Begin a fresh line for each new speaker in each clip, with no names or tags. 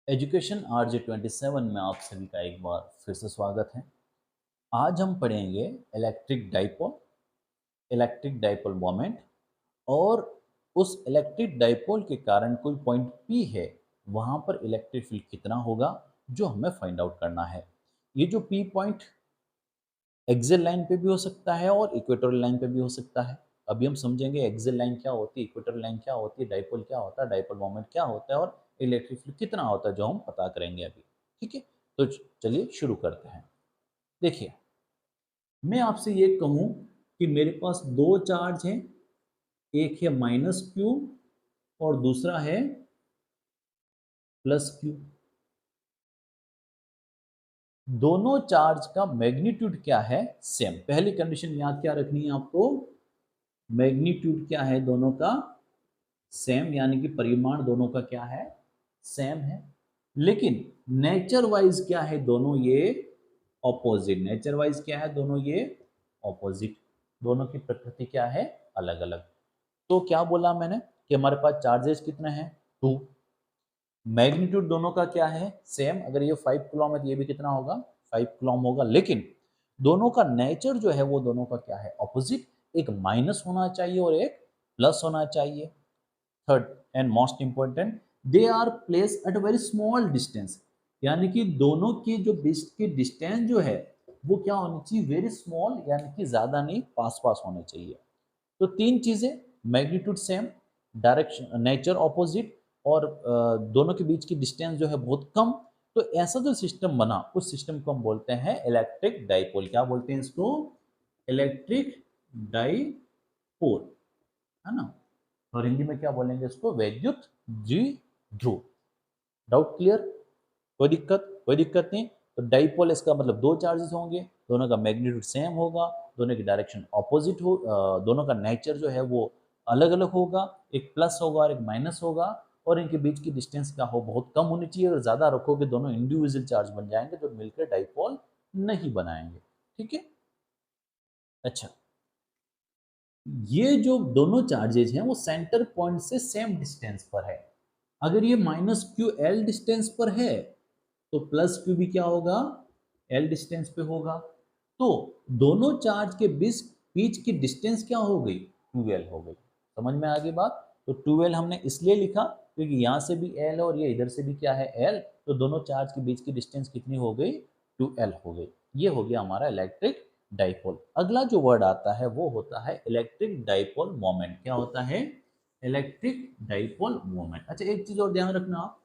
Education RJ27 में आप सभी का एक बार फिर से स्वागत है। आज हम पढ़ेंगे इलेक्ट्रिक डाइपोल मोमेंट और उस इलेक्ट्रिक डाइपोल के कारण कोई पॉइंट P है, वहाँ पर इलेक्ट्रिक फील्ड कितना होगा जो हमें फाइंड आउट करना है। ये जो P पॉइंट एक्सियल लाइन पे भी हो सकता है और इक्वेटोरियल लाइन पे भी हो सकता है। अभी हम समझेंगे एक्सियल लाइन क्या होती है, इक्वेटोरियल लाइन क्या होती है, डाइपोल क्या होता है, डाइपोल मोमेंट क्या होता है और इलेक्ट्रिक फील्ड कितना होता है जो हम पता करेंगे अभी। ठीक है, तो चलिए शुरू करते हैं। देखिए, मैं आपसे ये कहूँ कि मेरे पास दो चार्ज हैं, एक है -q और दूसरा है +q। दोनों चार्ज का मैग्नीट्यूड क्या है, सेम। पहली कंडीशन याद क्या रखनी है आपको, मैग्नीट्यूड क्या है दोनों का, सेम, यानी कि परिमाण दोनों का क्या है, सेम है। लेकिन नेचर वाइज क्या है, दोनों ये ऑपोजिट। नेचर वाइज क्या है, दोनों ये ऑपोजिट। दोनों की प्रकृति क्या है, अलग अलग। तो क्या बोला मैंने कि हमारे पास चार्जेस कितने हैं, 2। मैग्नीट्यूड दोनों का क्या है, सेम। अगर ये 5 कूलम है तो ये भी कितना होगा, 5 कूलम होगा। लेकिन दोनों का नेचर जो है वो दोनों का क्या है, ऑपोजिट। एक माइनस होना चाहिए और एक प्लस होना चाहिए। Third and most important, they are place at a very small distance, यानी कि दोनों की जो बीच की डिस्टेंस जो है वो क्या होनी चाहिए, वेरी स्मॉल, यानी कि ज्यादा नहीं, पास पास होने चाहिए। तो तीन चीजें, magnitude same, direction nature opposite और दोनों के बीच की डिस्टेंस जो है बहुत कम। तो ऐसा जो सिस्टम बना, उस सिस्टम को हम बोलते हैं इलेक्ट्रिक डाइपोल। क्या बोलते हैं इसको, इलेक्ट्रिक डाइपोल, है ना। और हिंदी में क्या बोलेंगे इसको, वैद्युत द्विध्रुव। डाउट क्लियर, कोई दिक्कत नहीं। तो डाइपोल इसका मतलब दो चार्जेस होंगे, दोनों का मैग्नीट्यूड सेम होगा, दोनों की डायरेक्शन ऑपोजिट हो, दोनों का नेचर जो है वो अलग अलग होगा, एक प्लस होगा और एक माइनस होगा, और इनके बीच की डिस्टेंस क्या हो, बहुत कम होनी चाहिए। अगर ज्यादा रखोगे दोनों इंडिविजुअल चार्ज बन जाएंगे जो मिलकर डाइपोल नहीं बनाएंगे। ठीक है, अच्छा। ये जो दोनों चार्जेज हैं वो सेंटर पॉइंट से सेम डिस्टेंस पर है। अगर ये -ql डिस्टेंस पर है तो +q भी क्या होगा, l डिस्टेंस पे होगा। तो दोनों चार्ज के बीच बीच की डिस्टेंस क्या हो गई, 2l हो गई। समझ में आ गई बात। तो 2l हमने इसलिए लिखा क्योंकि यहाँ से भी l और ये इधर से भी क्या है, l। तो दोनों चार्ज के बीच की डिस्टेंस कितनी हो गई, 2l हो गई। ये हो गया हमारा इलेक्ट्रिक डाइपोल। अगला जो वर्ड आता है वो होता है इलेक्ट्रिक डाइपोल मोमेंट। क्या होता है, इलेक्ट्रिक डाइपोल मोमेंट। अच्छा, एक चीज और ध्यान रखना आप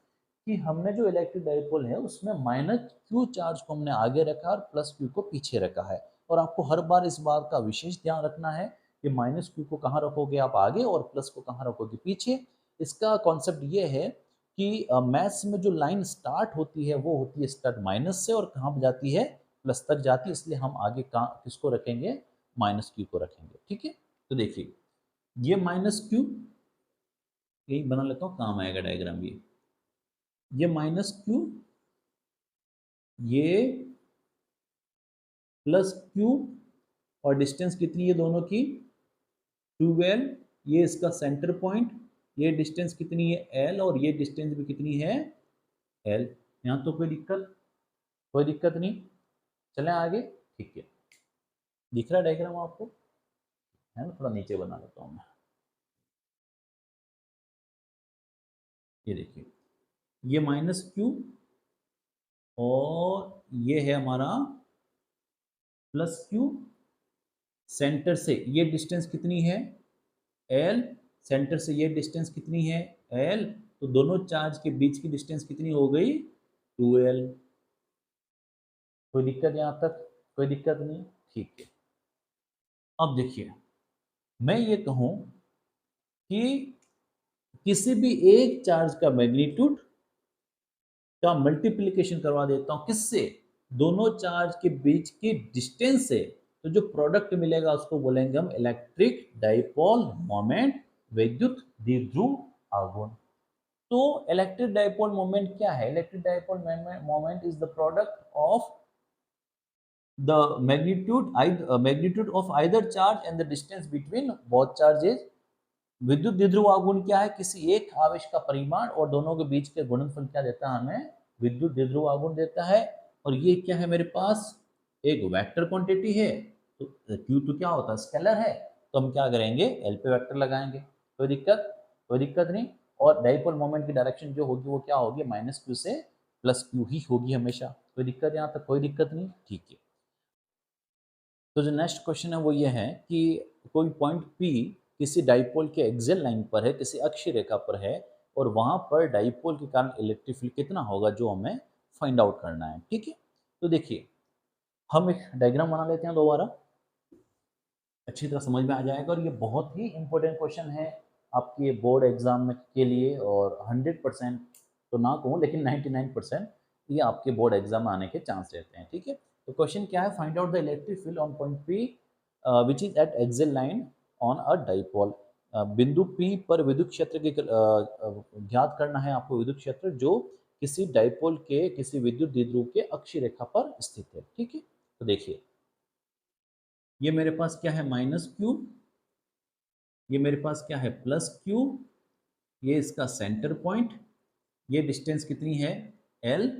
कि हमने जो इलेक्ट्रिक डाइपोल है उसमें -q चार्ज को हमने आगे रखा और +q को पीछे रखा है। और आपको हर बार इस बात का विशेष ध्यान रखना है कि -q को कहाँ रखोगे आप, आगे, और प्लस को कहाँ रखोगे, पीछे। इसका कॉन्सेप्ट ये है कि मैथ्स में जो लाइन स्टार्ट होती है वो होती है स्टार्ट माइनस से और कहाँ पर जाती है, प्लस तक जाती है। इसलिए हम आगे कहाँ किसको रखेंगे, -q को रखेंगे। ठीक है, तो देखिए ये -q, यही बना लेता हूँ, काम आएगा डायग्राम ये -q, ये +q, और डिस्टेंस कितनी है दोनों की, 12। ये इसका सेंटर पॉइंट, ये डिस्टेंस कितनी है, l, और ये डिस्टेंस भी कितनी है, l। यहाँ तो कोई दिक्कत नहीं, चलें आगे। ठीक है, दिख रहा है डायग्राम आपको, है ना। थोड़ा नीचे बना लेता हूँ मैं, ये देखिए ये -q और ये है हमारा +q। सेंटर से ये डिस्टेंस कितनी है, l। सेंटर से ये डिस्टेंस कितनी है, l। तो दोनों चार्ज के बीच की डिस्टेंस कितनी हो गई, 2l। कोई दिक्कत यहाँ तक, कोई दिक्कत नहीं, ठीक है। अब देखिए, मैं ये कहूँ कि किसी भी एक चार्ज का मैग्नीट्यूड का मल्टीप्लिकेशन करवा देता हूँ किससे, दोनों चार्ज के बीच की डिस्टेंस से। तो जो प्रोडक्ट मिलेगा उसको बोलेंगे हम इलेक्ट्रिक डाइपोल मोमेंट, विद्युत द्विध्रुव आघूर्ण। तो इलेक्ट्रिक डाइपोल मोमेंट क्या है, electric dipole moment is the product of the magnitude of either charge and the distance between both charges विद्युत द्विध्रुव आघूर्ण क्या है? किसी एक आवेश का परिमाण और दोनों के बीच के गुणनफल क्या देता है हमें? विद्युत द्विध्रुव आघूर्ण देता है। और ये क्या है मेरे पास? एक वेक्टर क्वांटिटी है, तो Q तो क्या होता है? स्केलर है, तो हम क्या करेंगे? L पे वेक्टर लगाएंगे। कोई दिक्कत? कोई दिक्कत नहीं। और डाइपोल मोमेंट की डायरेक्शन जो होगी वो क्या होगी? -Q से +Q ही होगी हमेशा। कोई दिक्कत यहाँ तक? कोई दिक्कत नहीं, ठीक है। तो जो नेक्स्ट क्वेश्चन है वो ये है कि कोई पॉइंट P किसी डाइपोल के एक्सियल लाइन पर है, किसी अक्षीय रेखा पर है, और वहां पर डाइपोल के कारण इलेक्ट्रिक फील्ड कितना होगा, जो हमें फाइंड आउट करना है। ठीक है, तो देखिए हम एक डायग्राम बना लेते हैं दोबारा, अच्छी तरह समझ में आ जाएगा। और ये बहुत ही इंपॉर्टेंट क्वेश्चन है आपके बोर्ड एग्जाम में के लिए, और 100% तो ना कहूँ लेकिन 99% ये आपके बोर्ड एग्जाम में आने के चांस रहते हैं। ठीक है, तो क्वेश्चन क्या है? Find out the electric field on point P which is eight axial line on a dipole. बिंदु P पर विद्युत क्षेत्र की ज्ञात करना है आपको, विद्युत क्षेत्र जो किसी डाइपोल के किसी विद्युत द्विध्रुव के अक्षीय रेखा पर स्थित है। ठीक है, तो देखिए ये मेरे पास क्या है? -Q, ये मेरे पास क्या है? +Q, ये इसका सेंटर पॉइंट, ये डिस्टेंस कितनी है? L,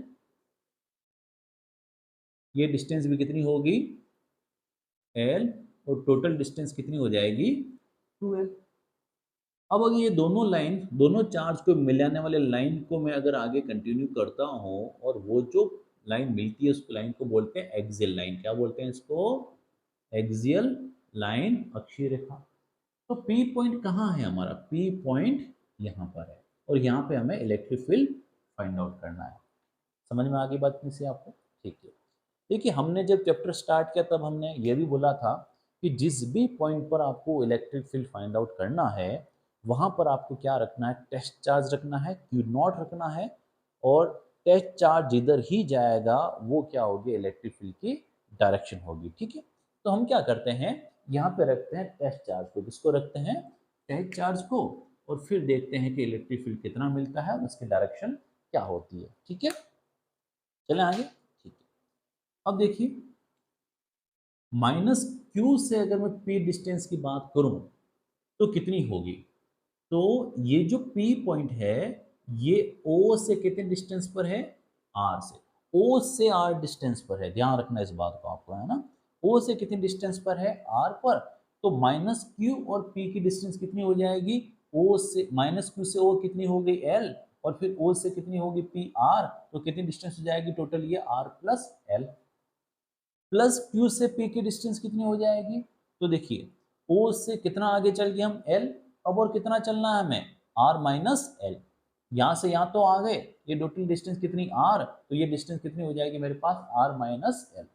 ये डिस्टेंस भी कितनी होगी? L, और टोटल डिस्टेंस कितनी हो जाएगी? 2L। अब अगर ये दोनों लाइन, दोनों चार्ज को मिलाने वाले लाइन को मैं अगर आगे कंटिन्यू करता हूँ, और वो जो लाइन मिलती है उस लाइन को बोलते हैं एक्सियल लाइन। क्या बोलते हैं इसको? एक्सियल लाइन, अक्षीय रेखा। तो P पॉइंट कहाँ है हमारा? P पॉइंट यहाँ पर है, और यहाँ पे हमें इलेक्ट्रिक फील्ड फाइंड आउट करना है। समझ में आ गई बात नहीं से आपको? ठीक है, देखिए हमने जब चैप्टर स्टार्ट किया तब हमने ये भी बोला था कि जिस भी पॉइंट पर आपको इलेक्ट्रिक फील्ड फाइंड आउट करना है, वहाँ पर आपको क्या रखना है? टेस्ट चार्ज रखना है, Q0 रखना है, और टेस्ट चार्ज जिधर ही जाएगा वो क्या होगी? इलेक्ट्रिक फील्ड की डायरेक्शन होगी। ठीक है, तो हम क्या करते हैं? यहाँ पे रखते हैं टेस्ट चार्ज को। किसको रखते हैं? टेस्ट चार्ज को। और फिर देखते हैं कि इलेक्ट्रिक फील्ड कितना मिलता है और उसकी डायरेक्शन क्या होती है। ठीक है, चलें आगे। ठीक है, अब देखिए -Q से अगर मैं P डिस्टेंस की बात करूं तो कितनी होगी? तो ये जो P पॉइंट है ये O से कितने डिस्टेंस पर है? R से। O से R डिस्टेंस पर है, ध्यान रखना इस बात को आपको, है ना। O से कितने डिस्टेंस पर है? R पर। तो -Q और P की डिस्टेंस कितनी हो जाएगी? O से -Q से O कितनी हो गई? L, और फिर O से कितनी होगी? P R। तो कितनी डिस्टेंस हो जाएगी टोटल? ये R plus L। Plus Q से P की डिस्टेंस कितनी हो जाएगी? तो देखिए O से कितना आगे चल गए हम? L। अब और कितना चलना है हमें? R minus L। यहाँ से यहाँ तो आ गए, ये टोटल डिस्टेंस कितनी? R। तो ये डिस्टेंस कितनी हो जाएगी मेरे पास? R minus L।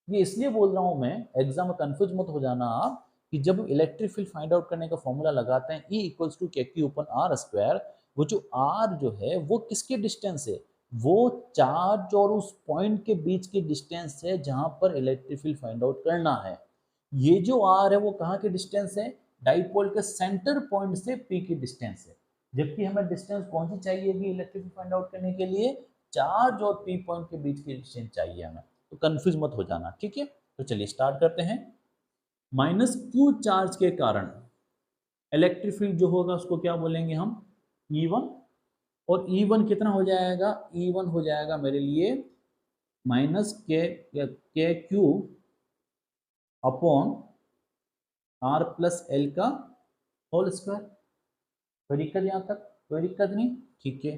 ये इसलिए बोल रहा हूँ मैं, एग्जाम में कंफ्यूज मत हो जाना आप, कि जब इलेक्ट्रिक फील्ड फाइंड आउट करने का फॉर्मूला लगाते हैं E इक्वल्स टू KQ/R², वो जो R जो है वो किसके डिस्टेंस है? वो चार्ज और उस पॉइंट के बीच की डिस्टेंस है जहां पर इलेक्ट्रिक फील्ड फाइंड आउट करना है। ये जो R है वो कहाँ की डिस्टेंस है? डाइपोल के सेंटर पॉइंट से P की डिस्टेंस है। जबकि हमें डिस्टेंस कौन सी चाहिए इलेक्ट्रिक फील्ड फाइंड आउट करने के लिए? चार्ज और P पॉइंट के बीच की डिस्टेंस चाहिए हमें। तो कंफ्यूज मत हो जाना, ठीक है। तो चलिए स्टार्ट करते हैं। -Q चार्ज के कारण इलेक्ट्रिक फील्ड जो होगा उसको क्या बोलेंगे हम? E1। और E1 कितना हो जाएगा? E1 हो जाएगा मेरे लिए -K Q upon R plus L का होल स्क्वायर। कोई दिक्कत यहाँ तक? कोई दिक्कत नहीं, ठीक है।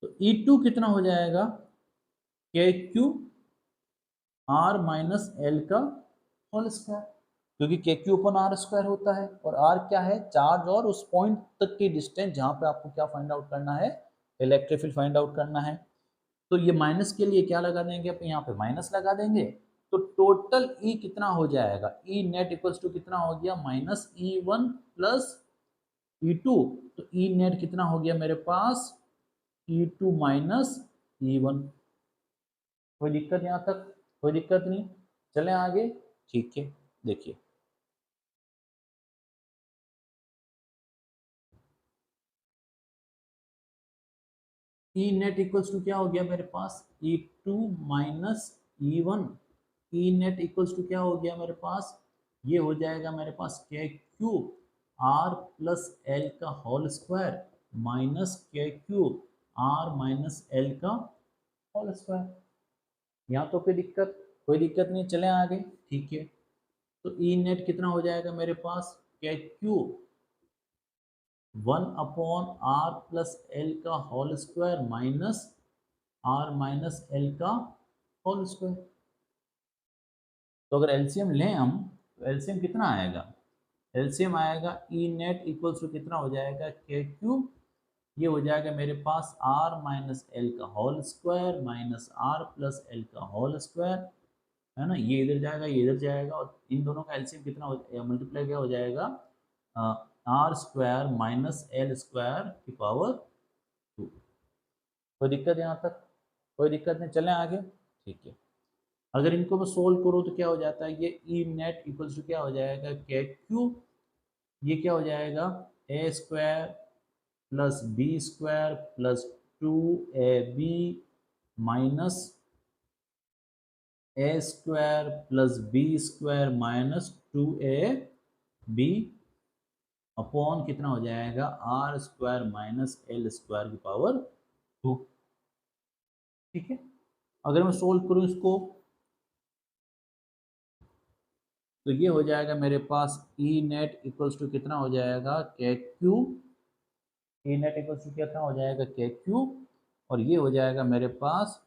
तो E2 कितना हो जाएगा? KQ R माइनस L का होल स्क्वायर, क्योंकि KQ अपन R स्क्वायर होता है, और R क्या है? चार्ज और उस पॉइंट तक की डिस्टेंस जहां पे आपको क्या फाइंड आउट करना है? इलेक्ट्रिक फील्ड फाइंड आउट करना है। तो ये माइनस के लिए क्या लगा देंगे? अपन यहाँ पे माइनस लगा देंगे। तो टोटल E कितना हो जाएगा? E नेट इक्वल्स टू कितना हो गया? -E1 plus E2। तो E नेट कितना हो गया मेरे पास? E2 minus E1। कोई दिक्कत यहाँ तक? कोई दिक्कत नहीं, चलें आगे। ठीक है, देखिए ई नेट इक्वल्स टू क्या हो गया मेरे पास? E2 minus E1। E net equals to क्या हो गया मेरे पास? ये हो जाएगा मेरे पास KQ आर प्लस एल का whole square minus K cube R minus L का होल स्क्वायर। यहाँ तो कोई दिक्कत नहीं, चले आगे। ठीक है, तो ई नेट कितना हो जाएगा मेरे पास, के क्यूब 1/r+l का whole square minus r minus L का होल स्क्वायर। तो अगर एलसीएम लें हम, तो एलसीएम कितना आएगा, एलसीएम आएगा ई नेट इक्वल्स टू कितना हो जाएगा, के क्यूब, ये हो जाएगा मेरे पास r माइनस एल का होल स्क्वायर माइनस r+l का होल स्क्वायर, है ना। ये इधर जाएगा, ये इधर जाएगा, और इन दोनों का एलसीएम कितना हो मल्टीप्लाई क्या हो जाएगा, R square minus L square की पावर 2। कोई दिक्कत यहाँ तक, कोई दिक्कत नहीं, चलें आगे। ठीक है, अगर इनको मैं सोल्व करूँ तो क्या हो जाता है, ये ई नेट इक्वल्स टू क्या हो जाएगा, के क्यूब, ये क्या हो जाएगा, A square plus B square plus 2ab minus A square plus B square minus 2ab upon कितना हो जाएगा, R square minus L square की पावर 2। ठीक है, अगर मैं सोल्व करूं इसको तो ये हो जाएगा मेरे पास ई नेट इक्वल्स टू कितना हो जाएगा, K cube, E net equals to कितना हो जाएगा, के क्यूब, और ये हो जाएगा मेरे पास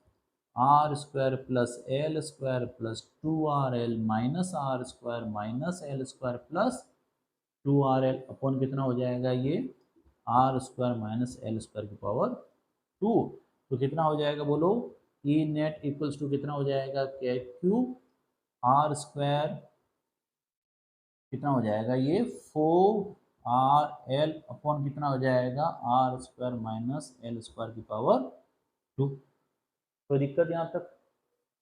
R square plus L square plus 2rl minus R square minus L square plus 2rl upon कितना हो जाएगा, ये R square minus L square की पावर 2। तो कितना हो जाएगा बोलो, ई नेट इक्वल्स टू कितना हो जाएगा, के क्यूब आर स्क्वायर कितना हो जाएगा, ये 4rl अपॉन कितना हो जाएगा, R square minus L square की पावर 2। कोई दिक्कत यहाँ तक,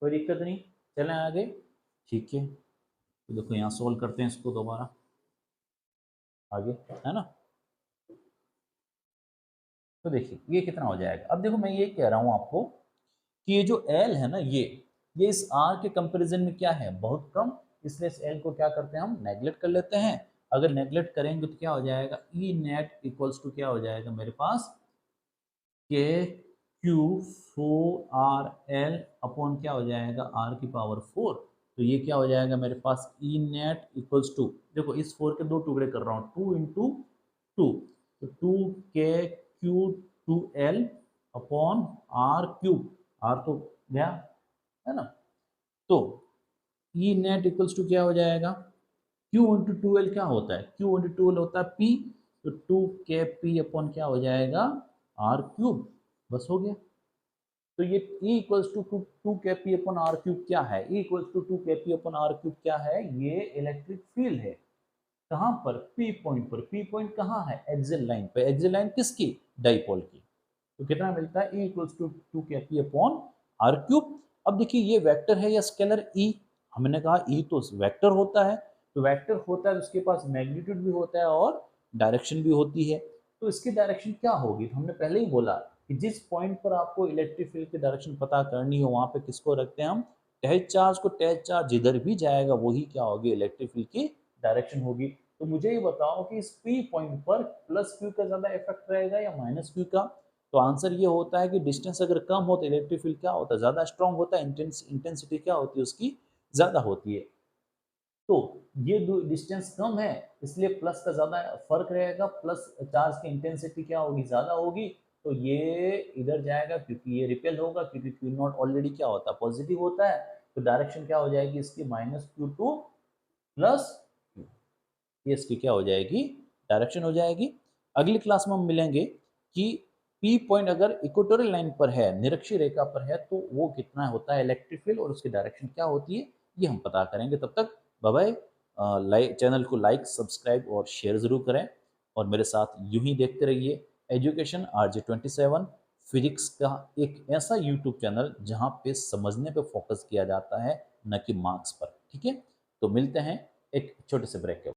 कोई दिक्कत नहीं, चलें आगे। ठीक है, तो देखो यहाँ सोल्व करते हैं इसको दोबारा आगे, है ना। तो देखिए ये कितना हो जाएगा, अब देखो मैं ये कह रहा हूँ आपको कि ये जो L है ना, ये इस R के कंपैरिजन में क्या है, बहुत कम, इसलिए इस L को क्या करते हैं हम, नेगलेक्ट कर लेते हैं। अगर नेगलेक्ट करेंगे तो क्या हो जाएगा, ई नेट इक्वल्स टू क्या हो जाएगा मेरे पास, के क्यू 4rl अपॉन क्या हो जाएगा, r की पावर 4। तो ये क्या हो जाएगा मेरे पास, ई नेट इक्वल्स टू, देखो इस 4 के दो टुकड़े कर रहा हूँ, 2 इंटू 2, तो 2 के Q 2l upon r cube, r तो गया, है ना। तो ई नेट इक्वल्स टू क्या हो जाएगा, q इंटू 2l क्या होता है, q इंटू 2l होता है p, तो 2kp अपॉन क्या हो जाएगा, r क्यूब, बस हो गया। तो ये E equals to 2kp upon r cube क्या है, E equals to 2kp upon r cube क्या है, ये इलेक्ट्रिक फील्ड है। कहाँ पर, P पॉइंट पर, P पॉइंट कहाँ है, एक्सियल लाइन पे, एक्सियल लाइन किसकी, डाइपोल की। तो कितना मिलता है, E equals to 2kp upon r cube. अब देखिए ये वेक्टर है या स्केलर E, हमने कहा E तो वेक्टर होता है, तो वेक्टर होता है उसके पास मैग्नीट्यूड भी होता है और डायरेक्शन भी होती है। तो इसकी डायरेक्शन क्या होगी, तो हमने पहले ही बोला कि जिस पॉइंट पर आपको इलेक्ट्रिक फील्ड की डायरेक्शन पता करनी हो, वहां पे किसको रखते हैं हम, टैच चार्ज को। टैच चार्ज जिधर भी जाएगा वही क्या होगी, इलेक्ट्रिक फील्ड की डायरेक्शन होगी। तो मुझे ये बताओ कि इस पी पॉइंट पर प्लस क्यू का ज्यादा इफेक्ट रहेगा या माइनस क्यू का। तो आंसर ये होता है कि डिस्टेंस अगर कम हो तो इलेक्ट्रिक फील्ड क्या होता है, ज्यादा स्ट्रॉन्ग होता है, इंटेंसिटी क्या होती है उसकी, ज्यादा होती है। तो ये डिस्टेंस कम है इसलिए प्लस का ज्यादा फर्क रहेगा, प्लस चार्ज की इंटेंसिटी क्या होगी, ज्यादा होगी। तो ये इधर जाएगा क्योंकि ये रिपेल होगा, क्योंकि क्यू नॉट ऑलरेडी क्या होता है, पॉजिटिव होता है। तो डायरेक्शन क्या हो जाएगी इसकी, minus Q two plus Q, ये इसकी क्या हो जाएगी, डायरेक्शन हो जाएगी। अगली क्लास में हम मिलेंगे कि पी पॉइंट अगर इक्वेटोरियल लाइन पर है, निरक्षीय रेखा पर है, तो वो कितना होता है इलेक्ट्रिक फील्ड और उसकी डायरेक्शन क्या होती है, ये हम पता करेंगे। तब तक बाय बाय, चैनल को लाइक सब्सक्राइब और शेयर जरूर करें, और मेरे साथ यूं ही देखते रहिए एजुकेशन RJ27 फिजिक्स का, एक ऐसा यूट्यूब चैनल जहां पे समझने पे फोकस किया जाता है, न कि मार्क्स पर। ठीक है, तो मिलते हैं एक छोटे से ब्रेक के बाद।